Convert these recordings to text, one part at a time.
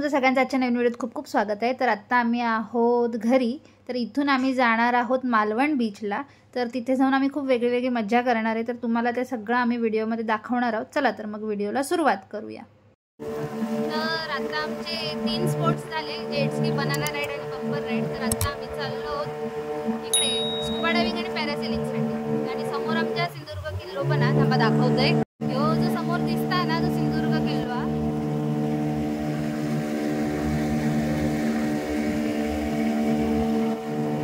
सगळ्यांचं आजच्या नवीन व्हिडिओत खूप खूप स्वागत आहे। तर आता आम्ही आहोत घरी। तर इथून आम्ही जाणार आहोत मालवण बीचला। तर तिथे जाऊन आम्ही खूप वेगळी मज्जा करणार आहे। तर तुम्हाला ते सगळं आम्ही व्हिडिओमध्ये दाखवणार आहोत। चला तर मग व्हिडिओला सुरुवात करूया। तर आता आमचे 3 स्पॉट्स झाले, जेट स्की, बनाना राईड आणि बंपर राईड। तर आता आम्ही चाललो आहोत इकडे स्कुबा डायव्हिंग आणि पॅरासेलिंगसाठी। आणि समोर आमच्या सिंधुदुर्ग किल्लो पण आहे, थांबा दाखवतोय। यो जो समोर दिसता ना, तो सिंधुदुर्ग किल्लो आहे।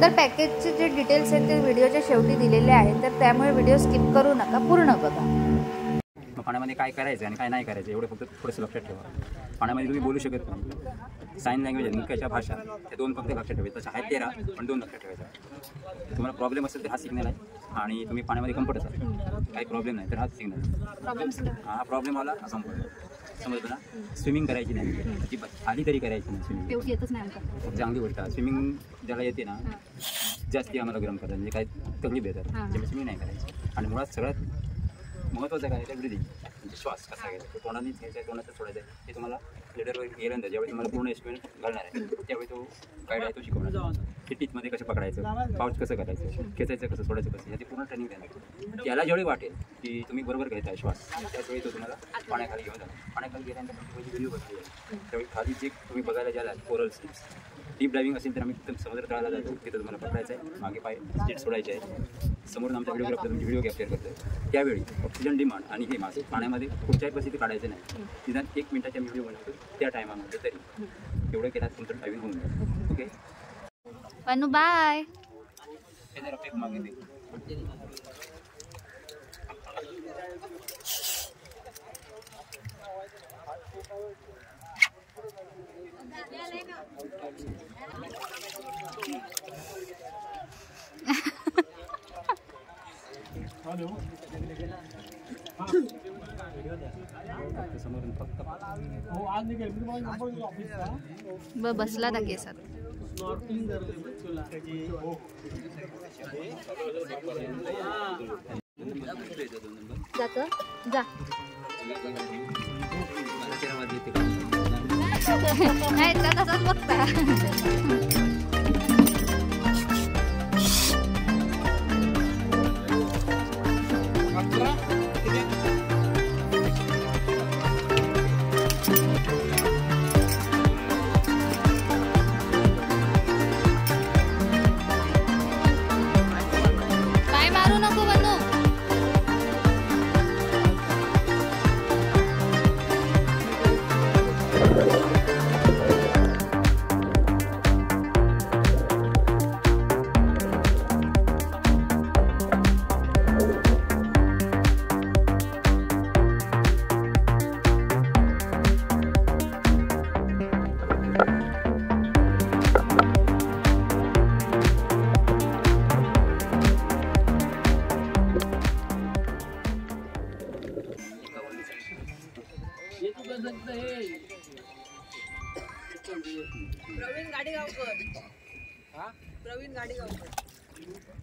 तर पॅकेजचे जे डिटेल्स आहेत ते व्हिडिओच्या शेवटी दिलेले आहेत, तर त्यामुळे व्हिडिओ स्किप करू नका, पूर्ण बघा। पाण्यामध्ये काय करायचं आणि काय नाही करायचं एवढं फक्त थोडंसं लक्षात ठेवा। पाण्यामध्ये तुम्ही बोलू शकत नाही, साइन लँग्वेज आहे, मुख्याच्या भाषा, ते दोन फक्त लक्षात ठेवायचं। तसं आहे 13 पण 2 लक्षात ठेवायचं। तुम्हाला प्रॉब्लेम असेल तर हा सिग्नल आहे आणि तुम्ही पाण्यामध्ये कम्फर्ट असाल, काही प्रॉब्लेम नाही तर हा सिग्नल। हा प्रॉब्लेम आला हा संपला, समजलं ना। स्विमिंग करायची नाही, अजिबात आधी तरी करायची नाही स्विमिंग, येतच नाही। चांगली गोष्ट आहे स्विमिंग, ज्याला येते ना जास्ती आम्हाला गरम करतात, म्हणजे काय तकलीफ देतात, त्यामुळे स्विमिंग नाही करायची। आणि मुळात सगळ्यात महत्त्वाचं काय आहे, ब्रिदिंग, म्हणजे श्वास कसा घ्यायचा, तो तोंडानेच घ्यायचा आहे, तोंडाचं सोडायचं आहे। हे तुम्हाला लेडरवर गेल्यानंतर ज्यावेळी तुम्हाला पूर्ण एक्सपिरियन्स घालणार आहे त्यावेळी तो गाईड आहे तो शिकवणार, टिटीमध्ये कसं पकडायचं, पाऊच कसं करायचं, खेचायचं कसं, सोडायचं कसं, याची पूर्ण ट्रेनिंग देणार। त्याला ज्यावेळी वाटेल की तुम्ही बरोबर घ्यायचा आहे श्वास, त्याचवेळी तो तुम्हाला पाण्याखाली घेऊन जाणार। पाण्याखाली गेल्यानंतर व्हिडिओ बघायला त्यावेळी खाली जे तुम्ही बघायला ज्याला कोरल स्लिप्स, डीप ड्रायव्हिंग असेल तर आम्ही एकदम समुद्र तळाला जातो, तिथं तुम्हाला पकडायचं आहे, मागे पाय जेट सोडायचे आहे। समोरून आमचा व्हिडिओग्राफर तुमची व्हिडिओ कॅप्चर करतो, त्यावेळी ऑक्सिजन डिमांड आणि हे मासे पाण्यामध्ये पुढच्याही परिस्थिती काढायचं नाही, निदान 1 मिनिटाच्या व्हिडिओ बनवतो त्या टायमामध्ये तरी एवढं केला तुमचं ड्रायव्हिंग होऊन जाईल। Okay Pannu bye. हे जरा फेक मागे दे। बसला था केसात जात जा नाही तसंच बघता। प्रवीण गाडीगावकर, प्रवीण गाडीगावकर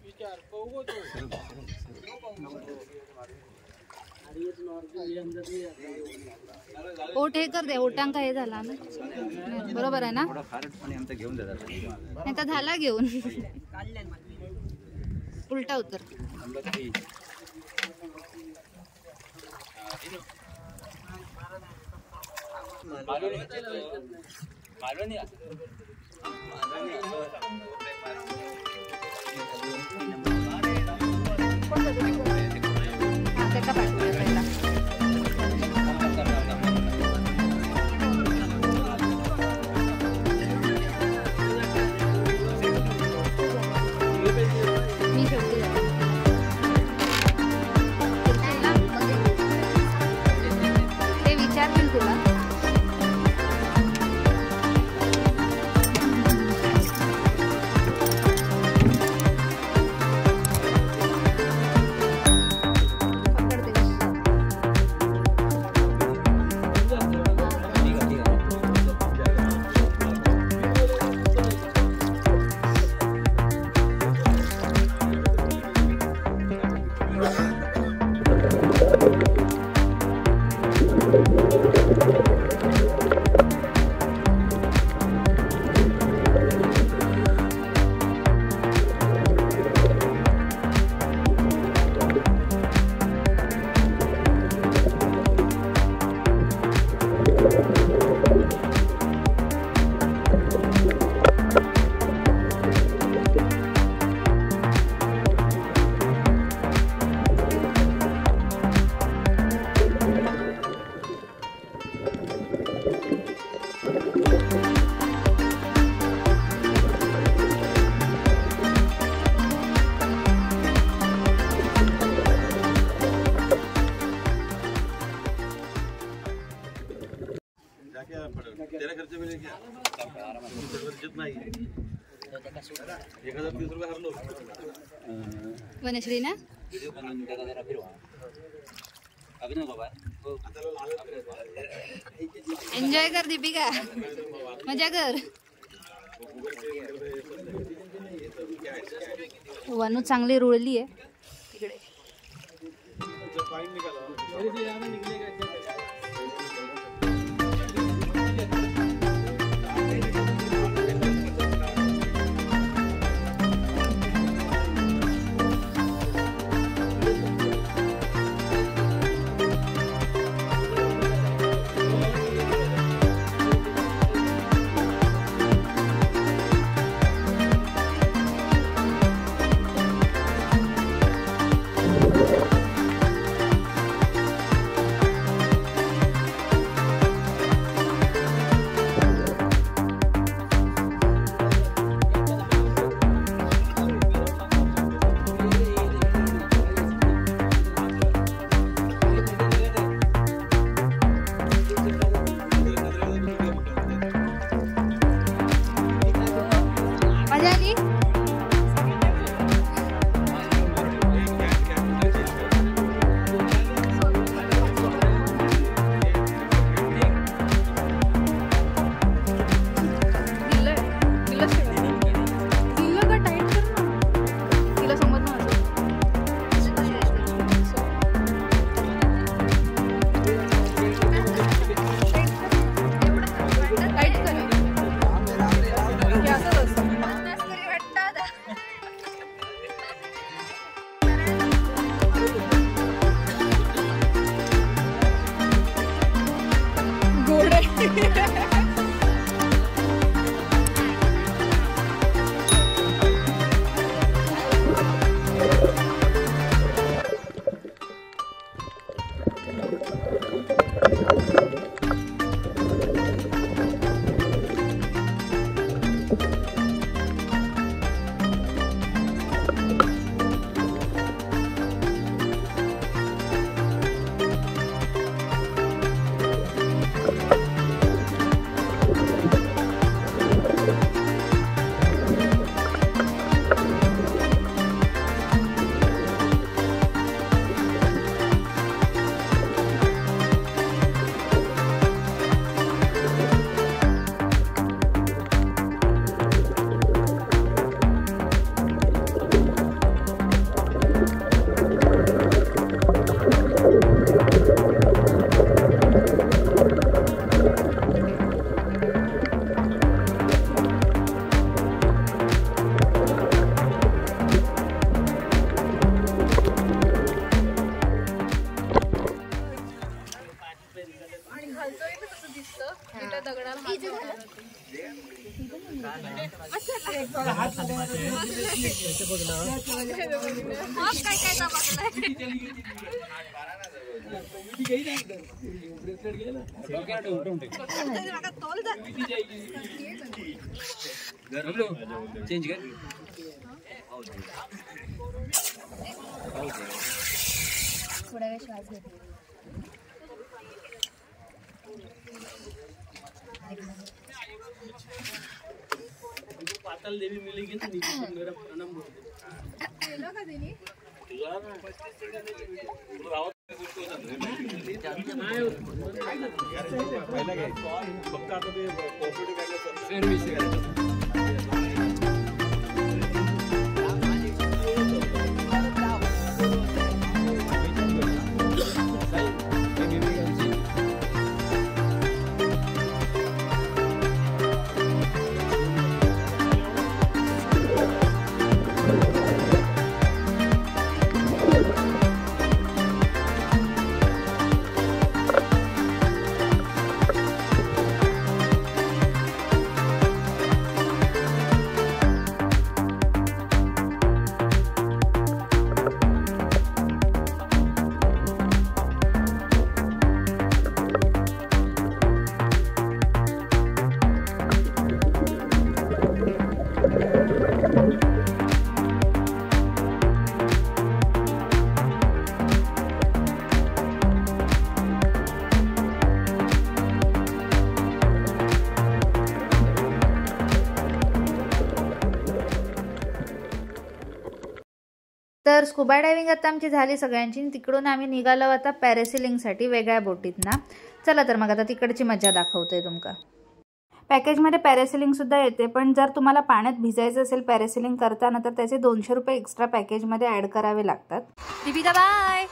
विचार पाहू तो ओठ हे कर दे, ओटांका हे झाला ना, बरोबर आहे ना। घेऊन जातात नाही तर झाला घेऊन उलटा उतर। ते विचारतील तुला। वनश्री ना एन्जॉय कर दीपिका, मजा कर. वनू चांगली रुळली आहे तिकडे. चेंज कर थोड़ा वेळ श्वास घेते. पाताल देवी मिलेगी ना नीचे मेरा प्रणाम बोल केला का देनी फक्त आता ते कोऑपरेटिव्ह तर स्कुबा डायव्हिंग आता आमची झाली सगळ्यांची. तिकडून आम्ही निघालो आता पॅरासिलिंगसाठी वेगळ्या बोटीत ना. चला तर मग आता तिकडची मजा दाखवतोय तुमका. पॅकेजमध्ये पॅरासिलिंगसुद्धा येते, पण जर तुम्हाला पाण्यात भिजायचं असेल पॅरासिलिंग करताना तर त्याचे 200 रुपये एक्स्ट्रा पॅकेजमध्ये ॲड करावे लागतात. दीपिका बाय.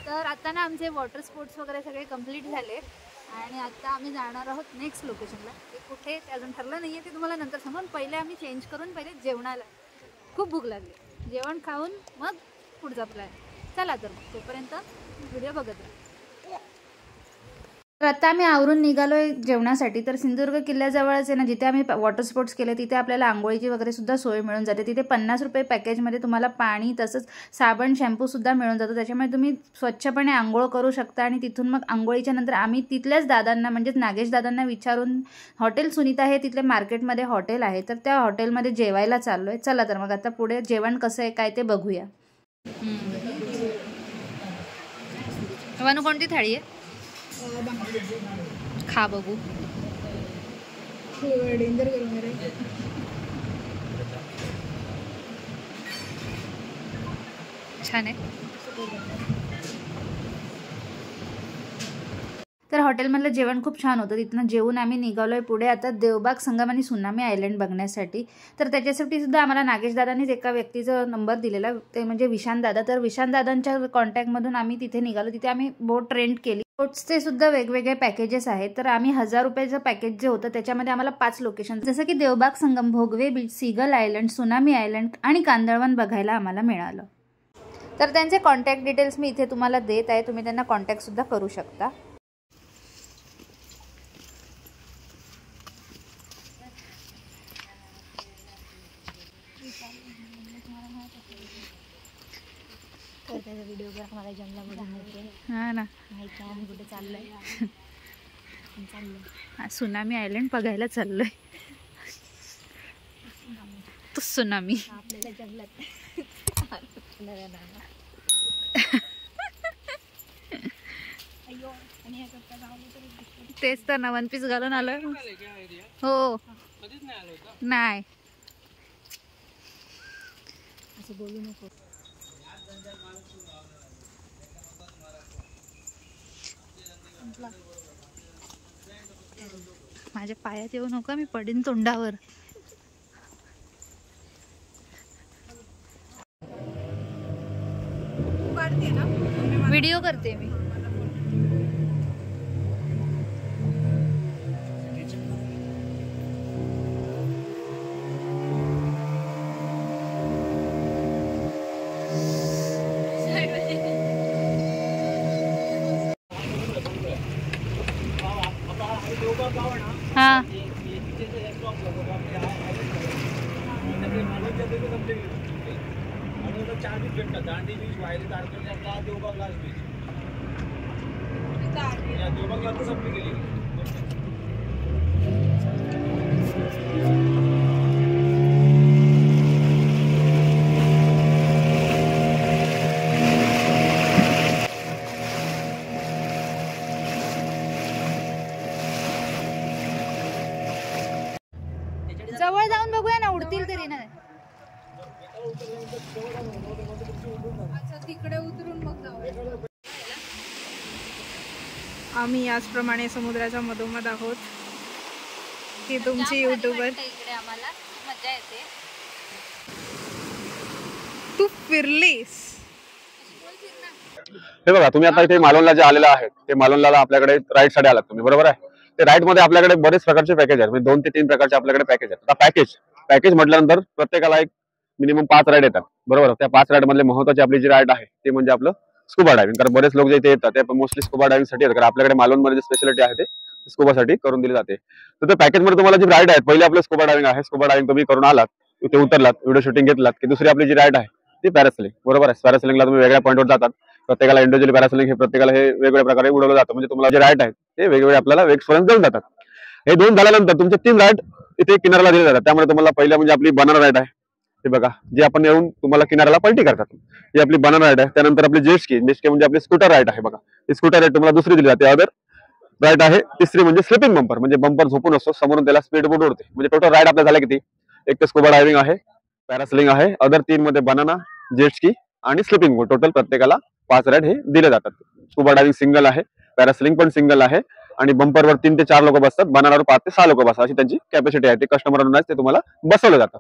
तर आता ना आमचे वॉटर स्पोर्ट्स वगैरे सगळे कंप्लीट झाले आणि आता आम्ही जाणार आहोत नेक्स्ट लोकेशनला. ते कुठे ते अजून ठरलं नाही आहे, ते तुम्हाला नंतर सांगून. पहिले आम्ही चेंज करून पहिले जेवणाला, खूप भूक लागली, जेवण खाऊन मग पुढचा प्लॅन. चला तर मग तोपर्यंत व्हिडिओ बघत राहा. तर आता आम्ही आवरून निघालोय जेवणासाठी. तर सिंधुदुर्ग किल्ल्याजवळच आहे ना, जिथे आम्ही वॉटर स्पोर्ट्स केले तिथे आपल्याला आंघोळीची वगैरे सुद्धा सोय मिळून जाते. तिथे 50 रुपये पॅकेजमध्ये तुम्हाला पाणी तसंच साबण शॅम्पूसुद्धा मिळून जातो. त्याच्यामुळे तुम्ही स्वच्छपणे आंघोळ करू शकता. आणि तिथून मग आंघोळीच्या नंतर आम्ही तिथल्याच दादांना म्हणजेच नागेश दादांना विचारून हॉटेल सुनीता हे तिथले मार्केटमध्ये हॉटेल आहे, तर त्या हॉटेलमध्ये जेवायला चाललो आहे. चला तर मग आता पुढे जेवण कसं आहे काय ते बघूया. कोणती थाळी आहे? खा बघू. डेंजर करून रे. छान आहे. तर हॉटेलमधलं जेवण खूप छान होतं. तिथनं जेवून आम्ही निघालोय पुढे आता देवबाग संगम आणि सुनामी आयलंड बघण्यासाठी. तर त्याच्यासाठी सुद्धा आम्हाला नागेश दादांनीच एका व्यक्तीचा नंबर दिलेला, ते म्हणजे विशांत दादा. तर विशांत दादांच्या कॉन्टॅक्टमधून आम्ही तिथे निघालो. तिथे आम्ही बोट रेंट केली. बोट्सचे सुद्धा वेगवेगळे पॅकेजेस आहेत. तर आम्ही 1000 रुपयाचं पॅकेज जे होतं त्याच्यामध्ये आम्हाला 5 लोकेशन जसं की Devbag Sangam, Bhogwe beach, seagull island, tsunami island आणि कांदळवन बघायला आम्हाला मिळालं. तर त्यांचे कॉन्टॅक्ट डिटेल्स मी इथे तुम्हाला देत आहे, तुम्ही त्यांना कॉन्टॅक्ट सुद्धा करू शकता. व्हिडिओ करा मला जंगला मध्ये. हा ना, माहिती आहे कुठे चाललोय. सुनामी आयलंड बघायला चाललोय. तो सुनामी आपल्याला जंगलात तेच तर ना, 1 पीस घालून आलोय. हो नाही असं बोलू नको. माझ्या पायात येऊ नका, मी पडीन तोंडावर. व्हिडिओ करते मी. हाँ Dandi beach, Vayali Tarkarli, Devbag last beach. Devbag last संपली गेली. जवळ जाऊन बघूया ना, उडतील तरी ना. तिकडे उतरून मग जाऊया. आम्ही याचप्रमाणे समुद्राच्या मधोमध आहोत. की तुमची युट्यूबर इकडे आम्हाला मजा येते. तू फिरलीस. हे बघा, तुम्ही आता इथे मालवणला जे आलेला आहे ते मालवणला आपल्याकडे राईट साइड आलात तुम्ही, बरोबर आहे. ते राईट मध्ये आपल्याकडे बरेच प्रकारचे पॅकेज आहेत, म्हणजे 2 ते 3 प्रकारचे आपल्याकडे पॅकेज आहेत. आता पॅकेज म्हटल्यानंतर प्रत्येकाला एक मिनिमम 5 राईड येतात, बरोबर. त्या 5 राईड मधले महत्वाची आपली जी राईड आहे ते म्हणजे आपलं स्कुबा डायव्हिंग. कारण बरेच लोक जे इथे येतात ते मोस्टली स्कुबा डायव्हिंग साठी येतात, कारण आपल्याकडे मालवणमध्ये जी स्पेशालिटी आहे ते स्कुबा साठी करून दिली जाते. तर त्या पॅकेज मध्ये तुम्हाला जी राईड आहे, पहिले आपलं स्कुबा डायव्हिंग आहे. स्कुबा डायव्हिंग तुम्ही करून आलात, इथे उतरलात, व्हिडिओ शूटिंग घेतलात की दुसरी आपली जी राईड आहे ती पॅरासेलिंग, बरोबर आहे. पॅरासेलिंगला तुम्ही वेगळ्या पॉईंटवर जातात. प्रत्येकाला इंडिव्हिज्युअली पॅरासेलिंग हे प्रत्येकाला हे वेगवेगळ्या प्रकारे उडवलं जातं. म्हणजे तुम्हाला जे राईड आहे ते वेगवेगळे आपल्याला एक्सपिरियन्स देऊन जातात. हे 2 झाल्यानंतर तुमचे 3 राईड इथे किनाऱ्याला दिले जातात. त्यामुळे तुम्हाला पहिला म्हणजे आपली बनाना राईड आहे, हे बघा, जे आपण येऊन तुम्हाला किनाऱ्याला पलटी करतात, ही आपली बनाना राईड आहे. त्यानंतर आपली जेटस्की म्हणजे आपली स्कूटर राईड आहे, बघा. ही स्कूटर राईड तुम्हाला दुसरी दिली जाते. अदर राईड आहे तिसरी म्हणजे स्लिपिंग बंपर, म्हणजे बंपर झोपून असतो, समोरून त्याला स्पीड बोट उडते. म्हणजे टोटल राईड आपल्या झाल्या किती? एक तर स्कुबा डायव्हिंग आहे, पॅरासेलिंग आहे, अदर 3 मध्ये बनाना, जेटस्की आणि स्लिपिंग बोट. टोटल प्रत्येकाला 5 राईड हे दिले जातात. स्कुबा डायव्हिंग सिंगल आहे, पॅरासेलिंग पण सिंगल आहे आणि बंपरवर 3 ते 4 लोक बसतात, बनानावर 5 ते 6 लोक बसतात, अशी त्यांची कॅपॅसिटी आहे. ते कस्टमरांना ते तुम्हाला बसवलं जातं.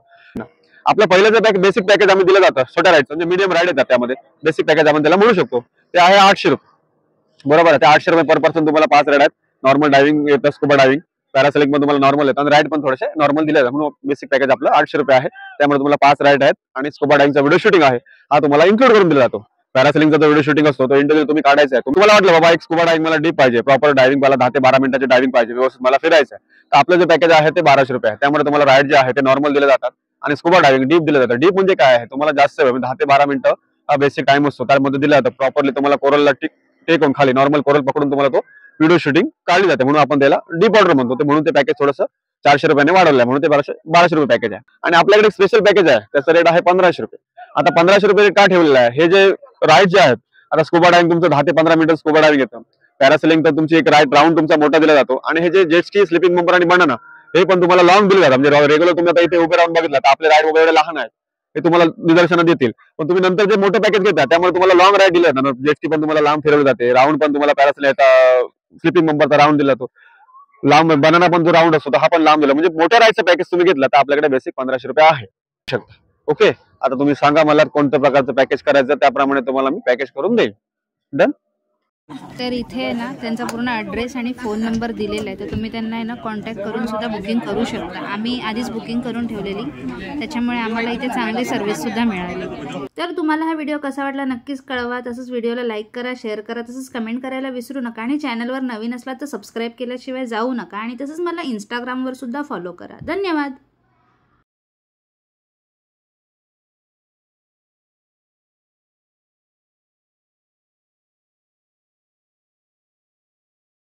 आपल्या पहिल्याचं बेसिक पॅकेज आम्ही दिलं जातं छोट्या राईड, म्हणजे मीडियम राईड येतात, त्यामध्ये बेसिक पॅकेज आपण त्याला म्हणू शकतो. ते आहे 800 रुपये, बरोबर आहे. ते 800 रुपये पर पर्सन तुम्हाला 5 राईड आहेत. नॉर्मल डायव्हिंग येतं, स्कुबा डायव्हिंग, पॅरासेलिंग पण तुम्हाला नॉर्मल येतं आणि राईड पण थोडेसे नॉर्मल दिले जातात. म्हणून बेसिक पॅकेज आपलं 800 रुपये आहे. त्यामुळे तुम्हाला 5 राईड आहेत आणि स्कुबा डायव्हिंगचा व्हिडिओ शूटिंग आहे हा तुम्हाला इन्क्लूड करून दिला जातो. पॅरासेलिंगचा जो व्हिडिओ शूटिंग असतो तो इंडिव्हिज्युअल तुम्ही काढायचा आहे. तुम्हाला वाटलं बाबा एक स्कुबा डायव्हिंग मला डीप पाहिजे, प्रॉपर डायव्हिंग, मला 10 ते 12 मिनिटाची डायव्हिंग पाहिजे, व्यवस्थित मला फिरायचं आहे, तर आपलं जे पॅकेज आहे ते 1200 रुपये आहे. त्यामुळे तुम्हाला राईड जे आहे ते नॉर्मल दिले जातात आणि स्कुबा डायव्हिंग डीप दिलं जातं. डीप म्हणजे काय आहे, तुम्हाला जास्त वेळ 10 ते 12 मिनिटं हा बेसिक टाइम असतो, त्यामध्ये दिला जातं. प्रॉपरली तुम्हाला कोरलला टेकून खाली नॉर्मल कोरल पकडून तुम्हाला तो व्हिडिओ शूटिंग काढली जाते, म्हणून आपण त्याला डीप ऑर्डर म्हणतो. म्हणून ते पॅकेज थोडंसं 400 रुपयाने वाढवलं आहे, म्हणून ते 1200 रुपये पॅकेज आहे. आणि आपल्याकडे स्पेशल पॅकेज आहे, त्याचा रेट आहे 1500 रुपये. आता 1500 रुपये का ठेवलेला आहे, हे जे राईड जे आहेत, आता स्कुबा डायव्हिंग तुमचं 10 ते 15 मिनिटं स्कुबा डायव्हिंग येतं. पॅरासेलिंग तर तुमची एक राऊंड तुमचा मोठा दिला जातो. आणि हे जे जेटस्की, स्लिपिंग बंपर आणि बनाना हे पण तुम्हाला लॉंग दिले जातात. म्हणजे रेग्युलर तुम्ही आता इथे उभे राहून बघितलं तर आपले राईड वगैरे लहान आहेत, हे तुम्हाला निदर्शनात देतील. पण तुम्ही नंतर जे मोठं पॅकेज घेता त्यामुळे तुम्हाला लॉंग राईड दिले जातात. जेटस्की पण तुम्हाला लांब फिरवली जाते, राऊंड पण तुम्हाला पॅरासेलिंग, स्लिपिंग बंपरचा राऊंड दिला जातो, लांब बनाना पण जो राऊंड असतो हा पण लांब दिला. म्हणजे मोठ्या राईडचं पॅकेज तुम्ही घेतलं तर आपल्याकडे बेसिक 1500 रुपये आहे. ओके, आता तुम्ही सांगा मला कोणत्या प्रकारचं पॅकेज करायचं, त्याप्रमाणे तुम्हाला मी पॅकेज करून देईन. डन. तर इथे ना त्यांचा पूर्ण ॲड्रेस आणि फोन नंबर दिलेला आहे, तर तुम्ही त्यांना आहे ना कॉन्टॅक्ट करून सुद्धा बुकिंग करू शकता. आम्ही आधीच बुकिंग करून ठेवलेली, त्याच्यामुळे आम्हाला इथे चांगली सर्व्हिससुद्धा मिळाली. तर तुम्हाला हा व्हिडिओ कसा वाटला नक्कीच कळवा. तसंच व्हिडिओला लाईक करा, शेअर करा, तसंच कमेंट करायला विसरू नका. आणि चॅनलवर नवीन असला तर सबस्क्राईब केल्याशिवाय जाऊ नका. आणि तसंच मला इंस्टाग्रामवर सुद्धा फॉलो करा. धन्यवाद.